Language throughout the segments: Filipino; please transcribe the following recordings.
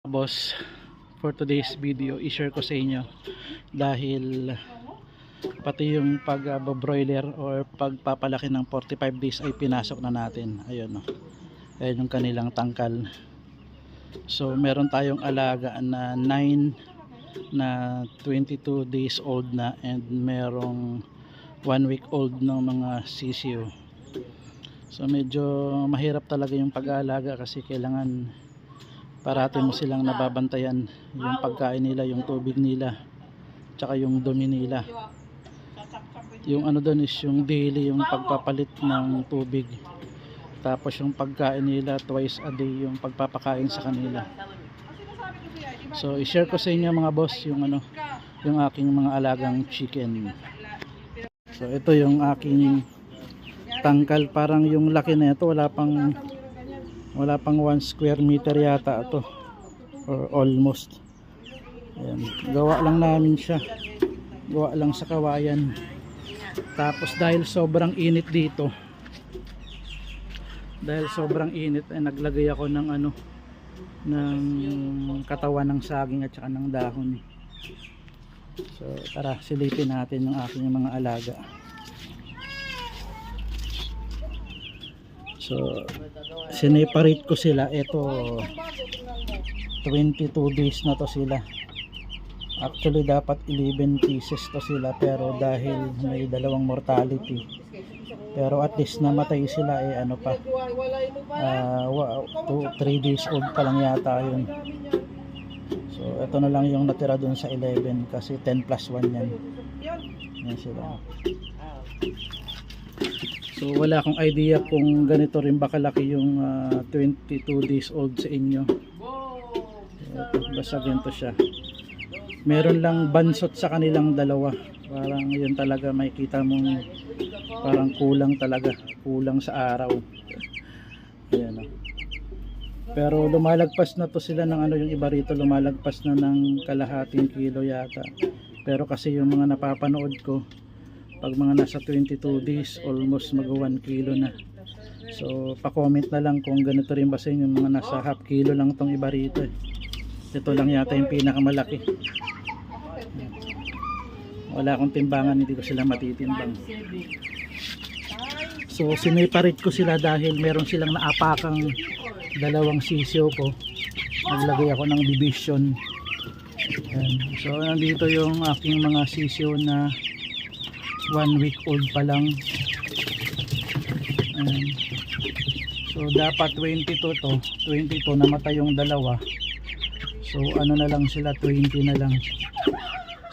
Boss, for today's video i-share ko sa inyo dahil pati yung pag-broiler or pagpapalaki ng 45 days ay pinasok na natin. Ayun, no. Ayun yung kanilang tangkal. So meron tayong alaga na 9 na 22 days old na, and merong 1 week old ng mga sisiyo. So medyo mahirap talaga yung pag-aalaga kasi kailangan parati mo silang nababantayan, yung pagkain nila, yung tubig nila, tsaka yung dumi nila. Yung ano doon is yung daily, yung pagpapalit ng tubig, tapos yung pagkain nila twice a day, yung pagpapakain sa kanila. So i-share ko sa inyo mga boss yung ano, yung aking mga alagang chicken. So ito yung aking tangkal, parang yung laki na ito wala pang 1 square meter yata ito, or almost. Ayan. Gawa lang namin siya, gawa lang sa kawayan. Tapos dahil sobrang init dito, ay naglagay ako ng ano, ng katawan ng saging at saka ng dahon. So tara, silipin natin yung aking mga alaga. So sineparate ko sila. Ito 22 days na to sila. Actually dapat 11 pieces to sila, pero dahil may dalawang mortality, pero at least namatay sila, eh ano pa, 3 days old pa lang yata yun. So ito na lang yung natira dun sa 11 kasi 10 plus 1 yan. Yan sila. So wala akong idea kung ganito rin ba kalaki yung 22 days old sa inyo. Basta ganito siya. Meron lang bansot sa kanilang dalawa. Parang yun talaga, makikita mong parang kulang talaga. Kulang sa araw. Ayan, pero lumalagpas na to sila ng ano, yung iba rito lumalagpas na ng kalahating kilo yata. Pero kasi yung mga napapanood ko, pag mga nasa 22 days, almost mag 1 kilo na. So pa-comment na lang kung ganito rin ba sa inyo, mga nasa half kilo lang tong iba rito. Ito lang yata yung pinakamalaki. Wala akong timbangan, hindi ko sila matitimbang. So sineparate ko sila dahil meron silang naapakang dalawang sisiyo ko. Naglagay ako ng division. So nandito yung aking mga sisiyo na 1 week old pa lang. So dapat 22 to, 22 namatay yung dalawa. So ano na lang sila, 20 na lang.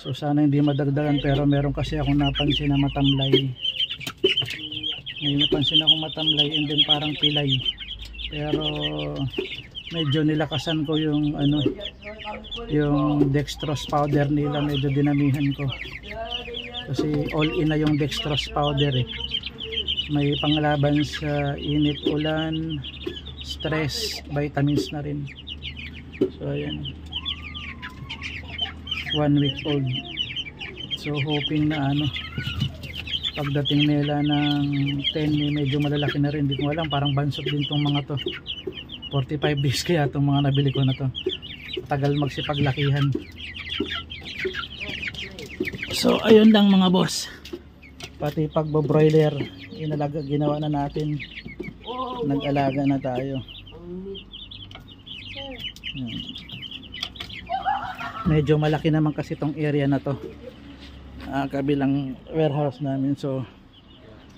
So sana hindi madagdagan, pero meron kasi akong napansin na matamlay. May napansin akong matamlay and then parang pilay. Pero medyo nilakasan ko yung ano, yung dextrose powder nila, medyo dinamihan ko. Kasi all in na yung dextrose powder eh. May panglaban sa init, ulan, stress, vitamins na rin. So ayan, 1 week old. So hoping na ano, pagdating nila ng 10, medyo malalaki na rin. Hindi ko alam, parang bansot din tong mga to. 45 days kaya tong mga nabili ko na to. Tagal magsipaglakihan. So ayun lang mga boss, pati pagbo-broiler ginawa na natin. Nag-alaga na tayo. Medyo malaki naman kasi tong area na to, kabilang warehouse namin. So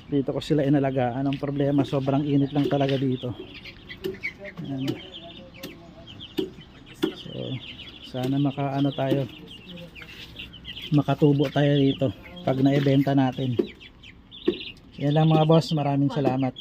dito ko sila inalagaan. Ang problema, sobrang init lang talaga dito. So sana makaano tayo, makatubo tayo dito pag naibenta natin. Yan lang mga boss, maraming salamat.